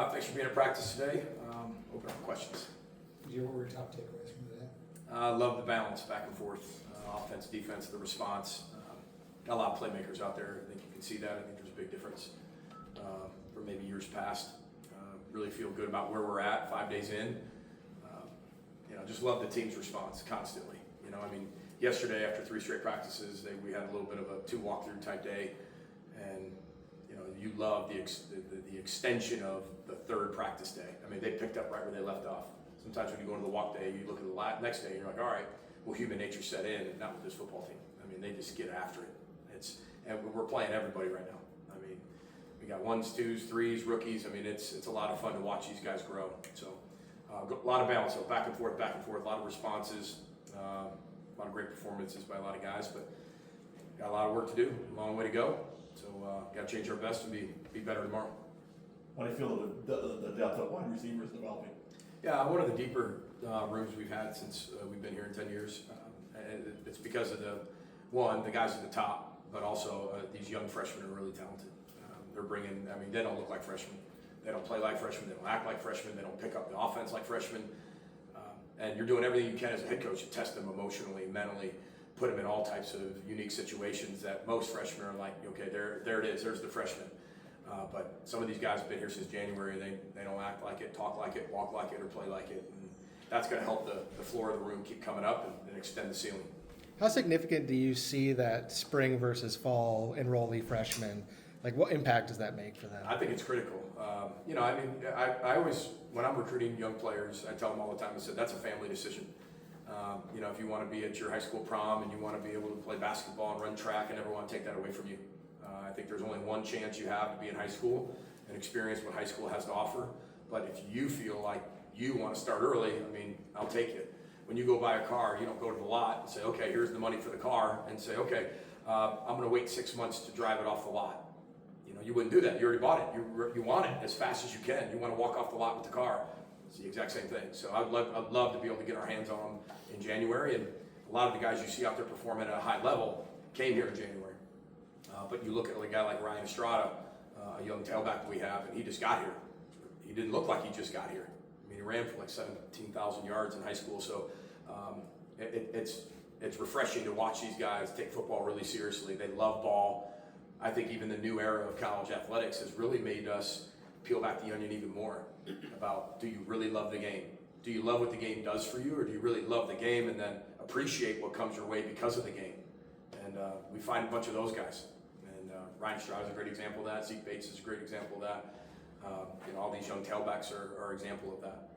Thanks for being at practice today. Open up for questions. What were your top takeaways from today? Love the balance back and forth, offense, defense, the response. Got a lot of playmakers out there. I think you can see that. I think there's a big difference from maybe years past. Really feel good about where we're at 5 days in. Just love the team's response constantly. Yesterday after 3 straight practices, we had a little bit of a 2 walkthrough type day, and you love the extension of the 3rd practice day. They picked up right where they left off. Sometimes when you go into the walk day, you look at the next day, and you're like, all right, well, human nature set in, and not with this football team. They just get after it. And we're playing everybody right now. We got 1s, 2s, 3s, rookies. It's a lot of fun to watch these guys grow. So a lot of balance, so back and forth, a lot of responses, a lot of great performances by a lot of guys, but got a lot of work to do, a long way to go. So got to change our best and be better tomorrow. How do you feel the depth of wide receivers developing? Yeah, one of the deeper rooms we've had since we've been here in 10 years. And it's because of the guys at the top, but also these young freshmen are really talented. They're bringing, they don't look like freshmen. They don't play like freshmen. They don't act like freshmen. They don't pick up the offense like freshmen. And you're doing everything you can as a head coach to test them emotionally, mentally, put them in all types of unique situations that most freshmen are like, okay, there it is. There's the freshman. But some of these guys have been here since January. They don't act like it, talk like it, walk like it, or play like it. And that's going to help the floor of the room keep coming up and extend the ceiling. How significant do you see that spring versus fall enrollee freshmen? Like, what impact does that make for them? I think it's critical. I always, when I'm recruiting young players, I tell them all the time, I said, that's a family decision. If you want to be at your high school prom and you want to be able to play basketball and run track, I never want to take that away from you. I think there's only one chance you have to be in high school and experience what high school has to offer. But if you feel like you want to start early, I'll take it. When you go buy a car, you don't go to the lot and say, okay, here's the money for the car, and say, okay, I'm going to wait 6 months to drive it off the lot. You wouldn't do that. You already bought it. You want it as fast as you can. You want to walk off the lot with the car. It's the exact same thing. So I'd love to be able to get our hands on them in January. And a lot of the guys you see out there performing at a high level came here in January. But you look at a guy like Ryan Estrada, a young tailback we have, and he just got here. He didn't look like he just got here. He ran for like 17,000 yards in high school. So it's refreshing to watch these guys take football really seriously. They love ball. I think even the new era of college athletics has really made us peel back the onion even more about, do you really love the game? Do you love what the game does for you, or do you really love the game and then appreciate what comes your way because of the game? And we find a bunch of those guys. And Ryan Stroud is a great example of that. Zeke Bates is a great example of that. All these young tailbacks are an example of that.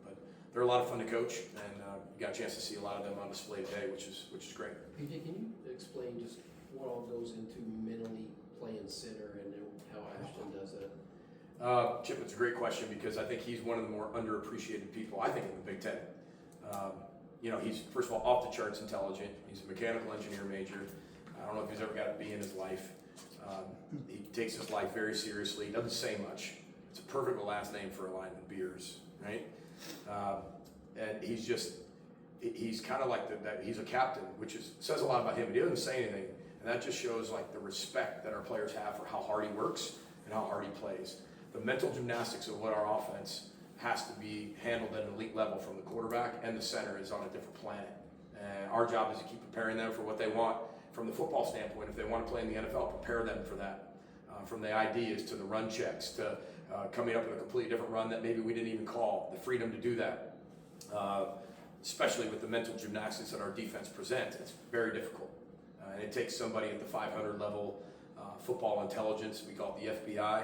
But they're a lot of fun to coach, and you got a chance to see a lot of them on display today, which is great. PJ, can you explain just what all goes into mentally playing center and how Ashton does that? Chip, it's a great question because I think he's one of the more underappreciated people, I think, in the Big Ten. He's, first of all, off the charts intelligent. He's a mechanical engineer major. I don't know if he's ever got a B in his life. He takes his life very seriously. He doesn't say much. It's a perfect last name for a lineman, Beers, right? And he's kind of like he's a captain, which says a lot about him, but he doesn't say anything. And that just shows like the respect that our players have for how hard he works and how hard he plays. The mental gymnastics of what our offense has to be handled at an elite level from the quarterback and the center is on a different planet. And our job is to keep preparing them for what they want from the football standpoint. If they want to play in the NFL, prepare them for that. From the ideas to the run checks to coming up with a completely different run that maybe we didn't even call, the freedom to do that. Especially with the mental gymnastics that our defense presents, it's very difficult. And it takes somebody at the 500 level football intelligence, we call it the FBI,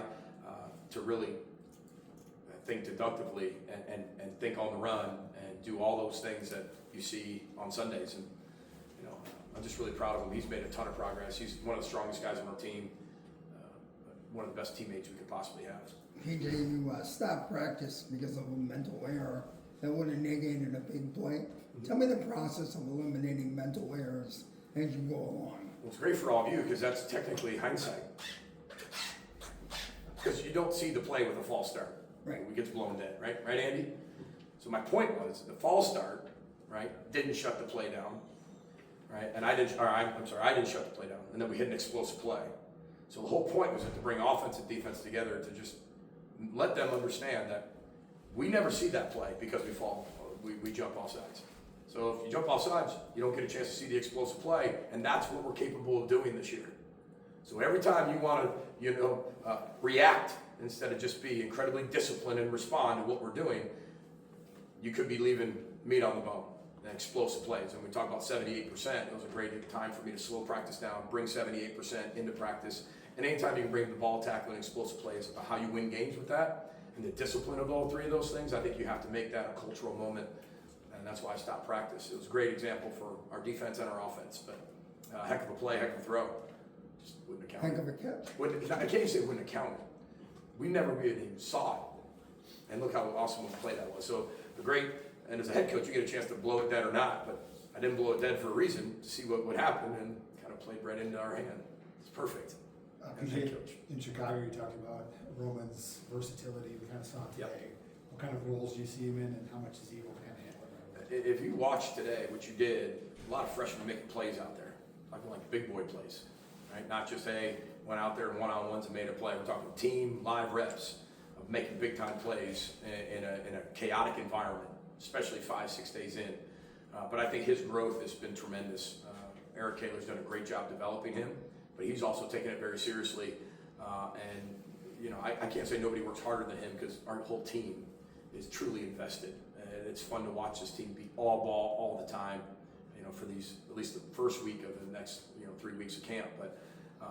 to really think deductively and think on the run and do all those things that you see on Sundays. And I'm just really proud of him. He's made a ton of progress. He's one of the strongest guys on our team, one of the best teammates we could possibly have. PJ, you stopped practice because of a mental error that would have negated a big play. Tell me the process of eliminating mental errors as you go along. Well, it's great for all of you because that's technically hindsight. Because you don't see the play with a false start. Right. It gets blown dead, right? Right, Andy? So my point was the false start, right, didn't shut the play down, right? And I didn't shut the play down. And then we hit an explosive play. So the whole point was to bring offense and defense together to just let them understand that we never see that play because we jump off sides. So if you jump off sides, you don't get a chance to see the explosive play, and that's what we're capable of doing this year. So every time you want to, react instead of just be incredibly disciplined and respond to what we're doing, you could be leaving meat on the bone and explosive plays. And we talk about 78%. It was a great time for me to slow practice down, bring 78% into practice. And anytime you can bring the ball tackling explosive plays, how you win games with that, and the discipline of all three of those things, I think you have to make that a cultural moment. And that's why I stopped practice. It was a great example for our defense and our offense. But heck of a play, heck of a throw. Just wouldn't have Heck counted. of a catch. I can't even say wouldn't have counted. We never even saw it. And look how awesome of a play that was. So the great, and as a head coach, you get a chance to blow it dead or not. But I didn't blow it dead for a reason, to see what would happen, and kind of played right into our hand. It's perfect. PJ, in Chicago, you talked about Roman's versatility. We kind of saw it today. Yep. What kind of roles do you see him in, and how much is he able to kind of handle it? If you watched today, what you did, a lot of freshmen making plays out there, like big boy plays, right? Not just, hey, went out there in one-on-ones and made a play. We're talking team live reps of making big time plays in a chaotic environment, especially 5-6 days in. But I think his growth has been tremendous. Eric Kaler's done a great job developing him, but he's also taken it very seriously. I can't say nobody works harder than him, because our whole team is truly invested. And it's fun to watch this team be all ball all the time, for these, at least the first week of the next, 3 weeks of camp. But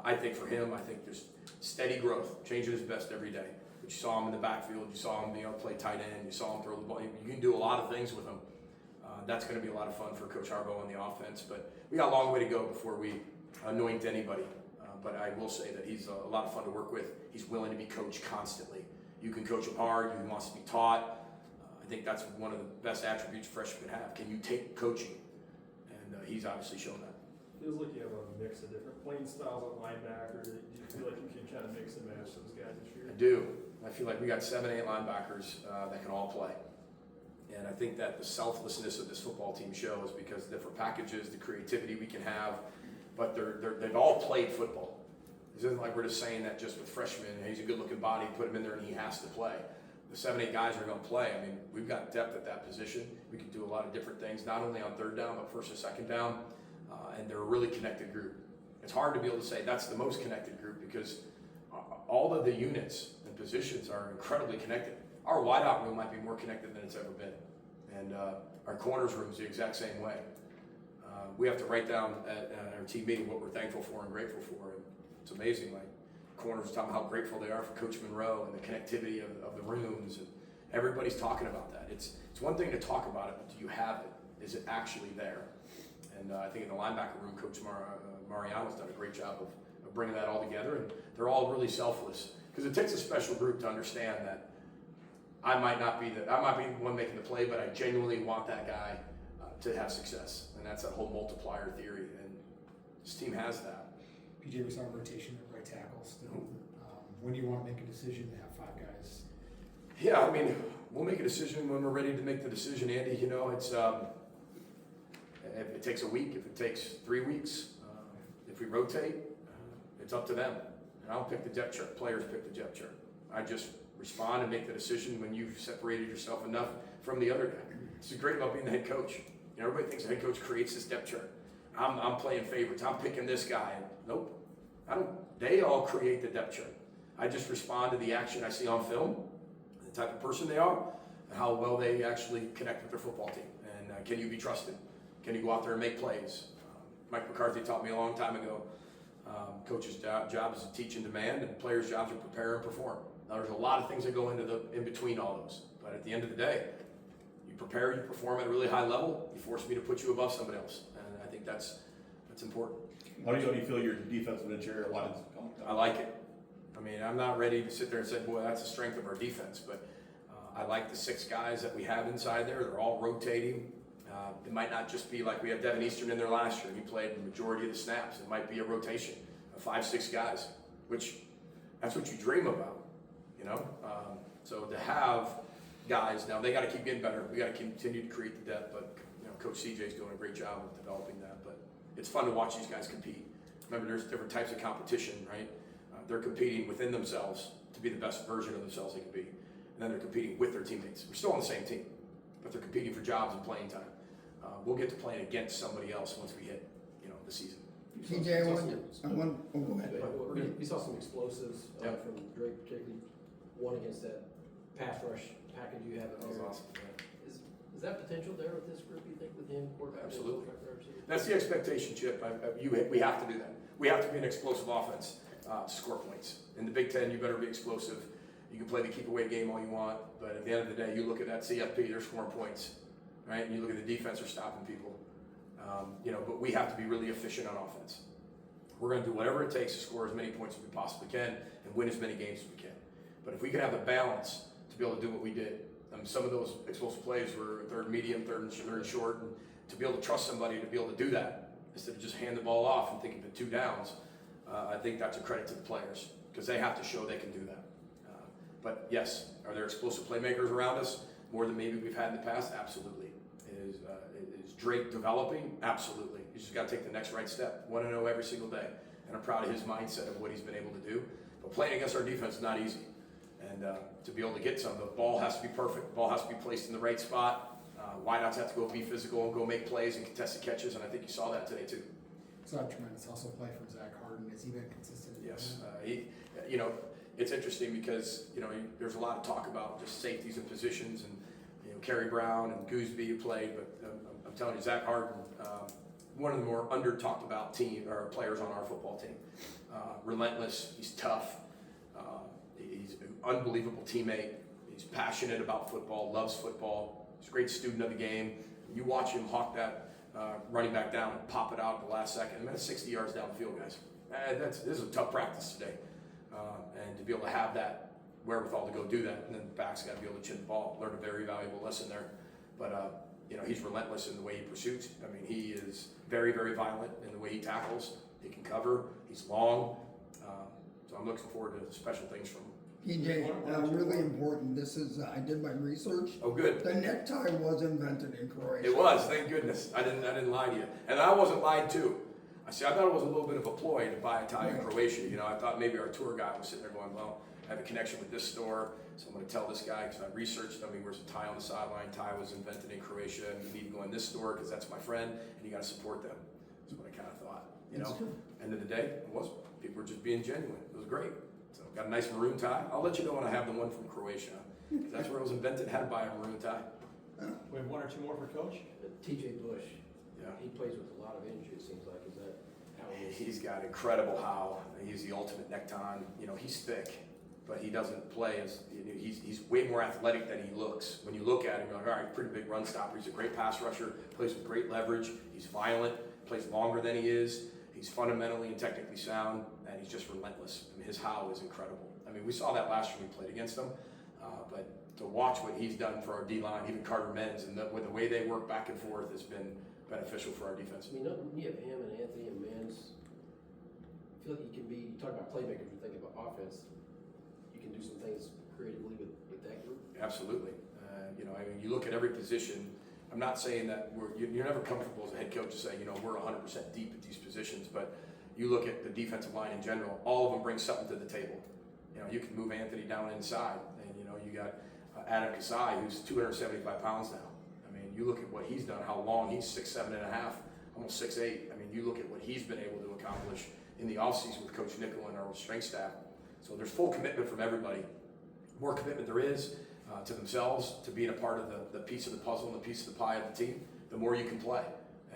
I think for him, I think there's steady growth, changing his best every day. But you saw him in the backfield, you saw him, play tight end, you saw him throw the ball. You can do a lot of things with him. That's going to be a lot of fun for Coach Harbaugh on the offense. But we got a long way to go before we anoint anybody. But I will say that he's a lot of fun to work with. He's willing to be coached constantly. You can coach him hard. He wants to be taught. I think that's one of the best attributes freshmen can have. Can you take coaching? And he's obviously shown that. Feels like you have a mix of different playing styles at linebacker. Do you feel like you can kind of mix and match those guys this year? I do. I feel like we got 7-8 linebackers that can all play. And I think that the selflessness of this football team shows, because the different packages, the creativity we can have, but they've all played football. It isn't like we're just saying that just with freshmen, he's a good-looking body, put him in there and he has to play. The 7-8 guys are going to play. I mean, we've got depth at that position. We can do a lot of different things, not only on third down, but first and second down. And they're a really connected group. It's hard to be able to say that's the most connected group, because all of the units and positions are incredibly connected. Our wideout room might be more connected than it's ever been. And our corners room is the exact same way. We have to write down at our team meeting what we're thankful for and grateful for. And it's amazing, like corners talking about how grateful they are for Coach Monroe and the connectivity of the rooms. And everybody's talking about that. It's one thing to talk about it, but do you have it? Is it actually there? And I think in the linebacker room, Coach Mariano's done a great job of bringing that all together. And they're all really selfless, because it takes a special group to understand that I might be the one making the play, but I genuinely want that guy to have success. And that's that whole multiplier theory. And this team has that. PJ, we saw a rotation at right tackle still. When do you want to make a decision to have 5 guys? Yeah, I mean, we'll make a decision when we're ready to make the decision, Andy. It's if it takes a week, if it takes 3 weeks, if we rotate, it's up to them. And I don't pick the depth chart. Players pick the depth chart. I just respond and make the decision when you've separated yourself enough from the other guy. This is great about being the head coach. Everybody thinks the head coach creates this depth chart. I'm playing favorites. I'm picking this guy. Nope. I don't. They all create the depth chart. I just respond to the action I see on film, the type of person they are, and how well they actually connect with their football team. And can you be trusted? Can you go out there and make plays? Mike McCarthy taught me a long time ago, coach's job is to teach and demand, and players' jobs are prepare and perform. Now, there's a lot of things that go in between all those. But at the end of the day, you prepare, you perform at a really high level, you force me to put you above somebody else. And I think that's important. How do you feel your defensive interior line is coming down? I like it. I mean, I'm not ready to sit there and say, boy, that's the strength of our defense. But I like the 6 guys that we have inside there. They're all rotating. It might not just be like we had Devin Eastern in there last year. He played the majority of the snaps. It might be a rotation of 5-6 guys, which that's what you dream about, So to have guys, now they got to keep getting better. We got to continue to create the depth, but Coach CJ's doing a great job of developing that. But it's fun to watch these guys compete. Remember, there's different types of competition, right? They're competing within themselves, to be the best version of themselves they can be. And then they're competing with their teammates. We're still on the same team, but they're competing for jobs and playing time. We'll get to playing against somebody else once we hit, the season. TJ, oh, go ahead. We saw some explosives Yep. from Drake, particularly one against that pass rush package you have. That was awesome. Is that potential there with this group, you think, with him, quarterback? Absolutely. That's the expectation, Chip. We have to do that. We have to be an explosive offense to score points. In the Big Ten, you better be explosive. You can play the keep away game all you want, but at the end of the day, you look at that CFP, they're scoring points, right? And you look at the defense, they're stopping people. But we have to be really efficient on offense. We're going to do whatever it takes to score as many points as we possibly can and win as many games as we can. But if we can have the balance to be able to do what we did, some of those explosive plays were third and medium, third and short, and to be able to trust somebody to be able to do that instead of just hand the ball off and thinking of 2 downs, I think that's a credit to the players because they have to show they can do that. But yes, are there explosive playmakers around us more than maybe we've had in the past? Absolutely. Is Drake developing? Absolutely. He's just got to take the next right step. 1-0 every single day. And I'm proud of his mindset of what he's been able to do. But playing against our defense is not easy. And to be able to get some, the ball has to be perfect. The ball has to be placed in the right spot. Wideouts have to go be physical and go make plays and contested catches. And I think you saw that today too. Saw a tremendous hustle play from Zach Harden. Has he been consistent? Yes. It's interesting because, there's a lot of talk about just safeties and positions and, Kerry Brown and Gooseby who played, but I'm telling you, Zach Harden, one of the more under talked about players on our football team. Relentless, he's tough, he's an unbelievable teammate, he's passionate about football, loves football, he's a great student of the game. You watch him hawk that running back down and pop it out at the last second. That's 60 yards down the field, guys. This is a tough practice today. And to be able to have that wherewithal to go do that, and then the back's got to be able to chin the ball, learn a very valuable lesson there. But, he's relentless in the way he pursues. I mean, he is very, very violent in the way he tackles. He can cover. He's long. So I'm looking forward to special things from him. PJ, really important. This is, I did my research. Oh, good. The necktie was invented in Croatia. It was, thank goodness. I didn't lie to you. And I wasn't lied to. I thought it was a little bit of a ploy to buy a tie in Croatia. I thought maybe our tour guide was sitting there going, well, I have a connection with this store, so I'm going to tell this guy because I researched him. He wears a tie on the sideline. Tie was invented in Croatia, and you need to go in this store because that's my friend, and you got to support them. That's what I kind of thought. End of the day, people were just being genuine. It was great. So got a nice maroon tie. I'll let you know when I have the one from Croatia. That's where it was invented. Had to buy a maroon tie. We have 1 or 2 more for Coach? TJ Bush, Yeah. he plays with a lot of injury, it seems like. Is that how he is? He's got incredible how he's the ultimate neckton. He's thick, but he doesn't play as he's way more athletic than he looks. When you look at him, you're like, all right, pretty big run stopper. He's a great pass rusher, plays with great leverage. He's violent, plays longer than he is. He's fundamentally and technically sound, and he's just relentless. I mean, his how is incredible. I mean, we saw that last year we played against him, but to watch what he's done for our D-line, even Carter Menz, and with the way they work back and forth has been beneficial for our defense. I mean, you have him and Anthony and Menz. I feel like you can be, you talk about playmakers, you think about offense. You can do some things creatively with that group. Absolutely. You look at every position. I'm not saying that you're never comfortable as a head coach to say, we're 100% deep at these positions, but you look at the defensive line in general, all of them bring something to the table. You can move Anthony down inside, and you got Adam Kasai, who's 275 pounds now. I mean, you look at what he's done, how long he's 6'7" and a half, almost 6'8". I mean, you look at what he's been able to accomplish in the offseason with Coach Nickel and our strength staff. So there's full commitment from everybody. The more commitment there is to themselves, to being a part of the piece of the puzzle and the piece of the pie of the team, the more you can play.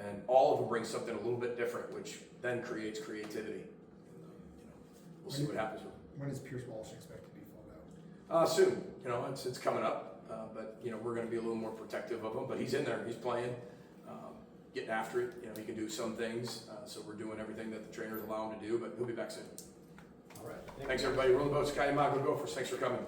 And all of them bring something a little bit different, which then creates creativity. We'll see what happens with them. When is Pierce Walsh expected to be filled out? Soon. It's coming up, but we're going to be a little more protective of him. But he's in there. He's playing, getting after it. He can do some things. So we're doing everything that the trainers allow him to do. But he'll be back soon. All right. Thanks everybody. Roll the boat, Sky Mago Gophers. Thanks for coming.